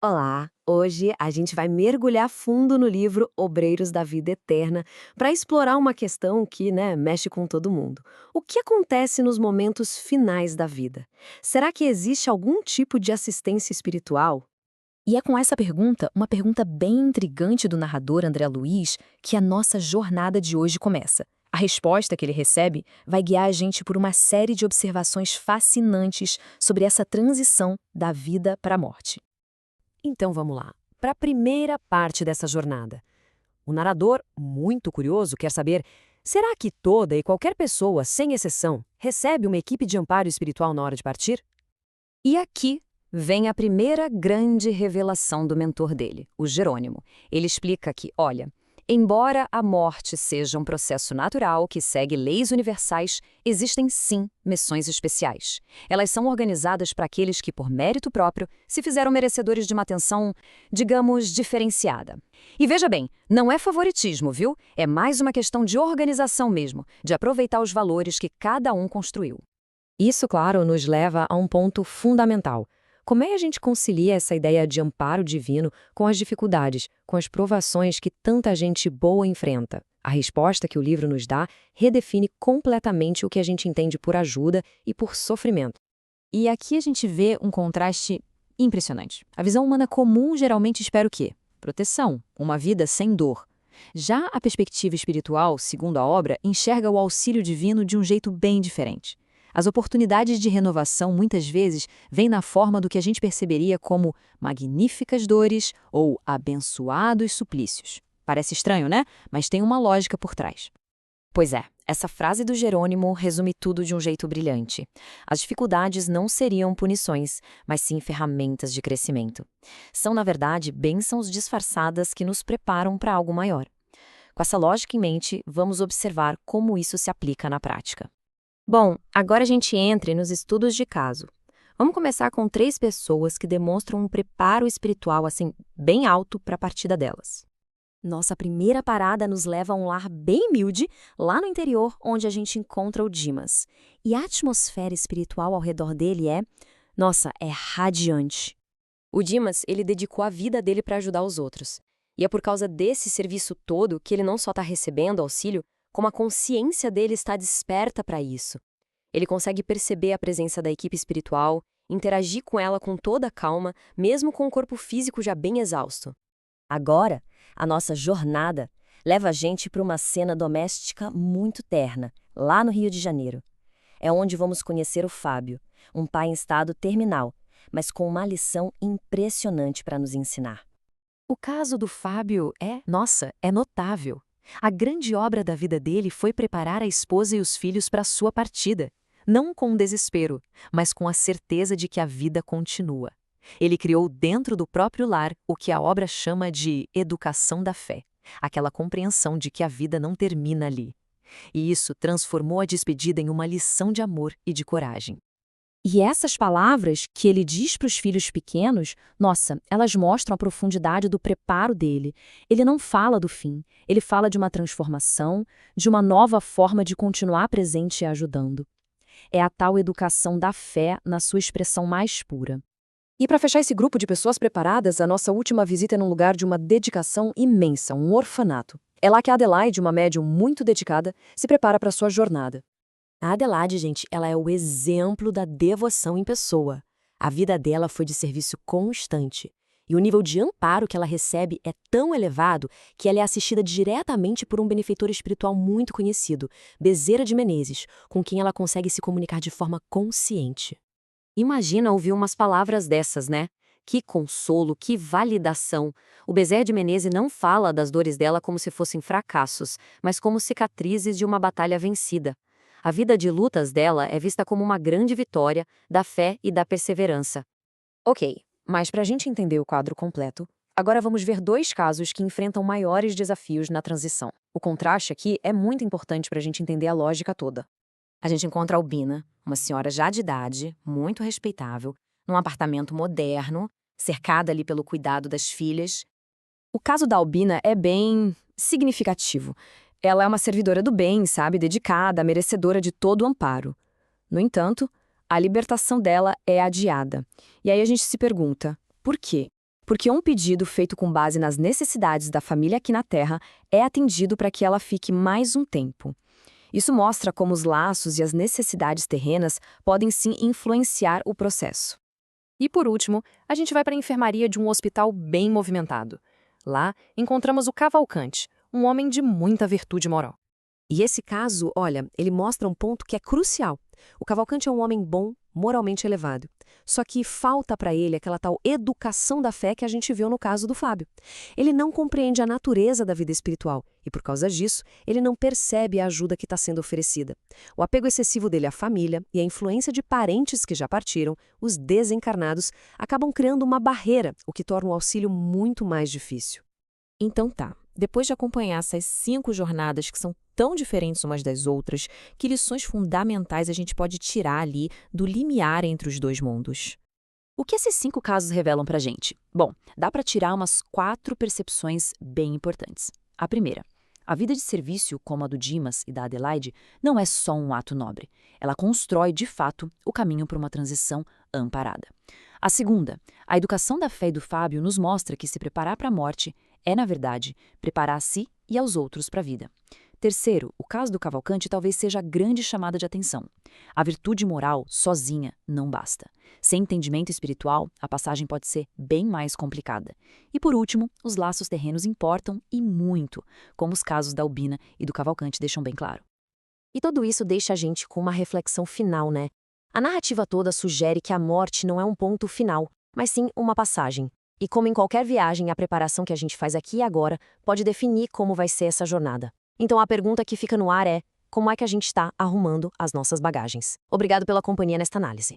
Olá! Hoje a gente vai mergulhar fundo no livro Obreiros da Vida Eterna para explorar uma questão que, mexe com todo mundo. O que acontece nos momentos finais da vida? Será que existe algum tipo de assistência espiritual? E é com essa pergunta, uma pergunta bem intrigante do narrador André Luiz, que a nossa jornada de hoje começa. A resposta que ele recebe vai guiar a gente por uma série de observações fascinantes sobre essa transição da vida para a morte. Então vamos lá, para a primeira parte dessa jornada. O narrador, muito curioso, quer saber: será que toda e qualquer pessoa, sem exceção, recebe uma equipe de amparo espiritual na hora de partir? E aqui vem a primeira grande revelação do mentor dele, o Jerônimo. Ele explica que, olha, embora a morte seja um processo natural que segue leis universais, existem sim missões especiais. Elas são organizadas para aqueles que, por mérito próprio, se fizeram merecedores de uma atenção, digamos, diferenciada. E veja bem, não é favoritismo, viu? É mais uma questão de organização mesmo, de aproveitar os valores que cada um construiu. Isso, claro, nos leva a um ponto fundamental. Como é que a gente concilia essa ideia de amparo divino com as dificuldades, com as provações que tanta gente boa enfrenta? A resposta que o livro nos dá redefine completamente o que a gente entende por ajuda e por sofrimento. E aqui a gente vê um contraste impressionante. A visão humana comum geralmente espera o quê? Proteção, uma vida sem dor. Já a perspectiva espiritual, segundo a obra, enxerga o auxílio divino de um jeito bem diferente. As oportunidades de renovação muitas vezes vêm na forma do que a gente perceberia como magníficas dores ou abençoados suplícios. Parece estranho, né? Mas tem uma lógica por trás. Pois é, essa frase do Jerônimo resume tudo de um jeito brilhante. As dificuldades não seriam punições, mas sim ferramentas de crescimento. São, na verdade, bênçãos disfarçadas que nos preparam para algo maior. Com essa lógica em mente, vamos observar como isso se aplica na prática. Bom, agora a gente entra nos estudos de caso. Vamos começar com 3 pessoas que demonstram um preparo espiritual assim bem alto para a partida delas. Nossa primeira parada nos leva a um lar bem humilde, lá no interior, onde a gente encontra o Dimas. E a atmosfera espiritual ao redor dele é radiante. O Dimas, ele dedicou a vida dele para ajudar os outros. E é por causa desse serviço todo que ele não só está recebendo auxílio, como a consciência dele está desperta para isso. Ele consegue perceber a presença da equipe espiritual, interagir com ela com toda a calma, mesmo com o corpo físico já bem exausto. Agora, a nossa jornada leva a gente para uma cena doméstica muito terna, lá no Rio de Janeiro. É onde vamos conhecer o Fábio, um pai em estado terminal, mas com uma lição impressionante para nos ensinar. O caso do Fábio é notável. A grande obra da vida dele foi preparar a esposa e os filhos para a sua partida, não com desespero, mas com a certeza de que a vida continua. Ele criou dentro do próprio lar o que a obra chama de educação da fé, aquela compreensão de que a vida não termina ali. E isso transformou a despedida em uma lição de amor e de coragem. E essas palavras que ele diz para os filhos pequenos, nossa, elas mostram a profundidade do preparo dele. Ele não fala do fim, ele fala de uma transformação, de uma nova forma de continuar presente e ajudando. É a tal educação da fé na sua expressão mais pura. E para fechar esse grupo de pessoas preparadas, a nossa última visita é num lugar de uma dedicação imensa, um orfanato. É lá que a Adelaide, uma médium muito dedicada, se prepara para sua jornada. A Adelaide, gente, ela é o exemplo da devoção em pessoa. A vida dela foi de serviço constante. E o nível de amparo que ela recebe é tão elevado que ela é assistida diretamente por um benfeitor espiritual muito conhecido, Bezerra de Menezes, com quem ela consegue se comunicar de forma consciente. Imagina ouvir umas palavras dessas, né? Que consolo, que validação. O Bezerra de Menezes não fala das dores dela como se fossem fracassos, mas como cicatrizes de uma batalha vencida. A vida de lutas dela é vista como uma grande vitória da fé e da perseverança. Ok, mas para a gente entender o quadro completo, agora vamos ver 2 casos que enfrentam maiores desafios na transição. O contraste aqui é muito importante para a gente entender a lógica toda. A gente encontra a Albina, uma senhora já de idade, muito respeitável, num apartamento moderno, cercada ali pelo cuidado das filhas. O caso da Albina é bem significativo. Ela é uma servidora do bem, sabe, dedicada, merecedora de todo o amparo. No entanto, a libertação dela é adiada. E aí a gente se pergunta, por quê? Porque um pedido feito com base nas necessidades da família aqui na Terra é atendido para que ela fique mais um tempo. Isso mostra como os laços e as necessidades terrenas podem sim influenciar o processo. E por último, a gente vai para a enfermaria de um hospital bem movimentado. Lá, encontramos o Cavalcante, um homem de muita virtude moral. E esse caso, olha, ele mostra um ponto que é crucial. O Cavalcante é um homem bom, moralmente elevado. Só que falta para ele aquela tal educação da fé que a gente viu no caso do Fábio. Ele não compreende a natureza da vida espiritual e, por causa disso, ele não percebe a ajuda que está sendo oferecida. O apego excessivo dele à família e a influência de parentes que já partiram, os desencarnados, acabam criando uma barreira, o que torna o auxílio muito mais difícil. Então tá, depois de acompanhar essas 5 jornadas que são tão diferentes umas das outras, que lições fundamentais a gente pode tirar ali do limiar entre os dois mundos? O que esses 5 casos revelam pra gente? Bom, dá para tirar umas 4 percepções bem importantes. A primeira, a vida de serviço, como a do Dimas e da Adelaide, não é só um ato nobre. Ela constrói, de fato, o caminho para uma transição amparada. A segunda, a educação da fé e do Fábio nos mostra que se preparar para a morte é, na verdade, preparar a si e aos outros para a vida. Terceiro, o caso do Cavalcante talvez seja a grande chamada de atenção. A virtude moral, sozinha, não basta. Sem entendimento espiritual, a passagem pode ser bem mais complicada. E por último, os laços terrenos importam e muito, como os casos da Albina e do Cavalcante deixam bem claro. E tudo isso deixa a gente com uma reflexão final, né? A narrativa toda sugere que a morte não é um ponto final, mas sim uma passagem. E como em qualquer viagem, a preparação que a gente faz aqui e agora pode definir como vai ser essa jornada. Então a pergunta que fica no ar é: como é que a gente está arrumando as nossas bagagens? Obrigado pela companhia nesta análise.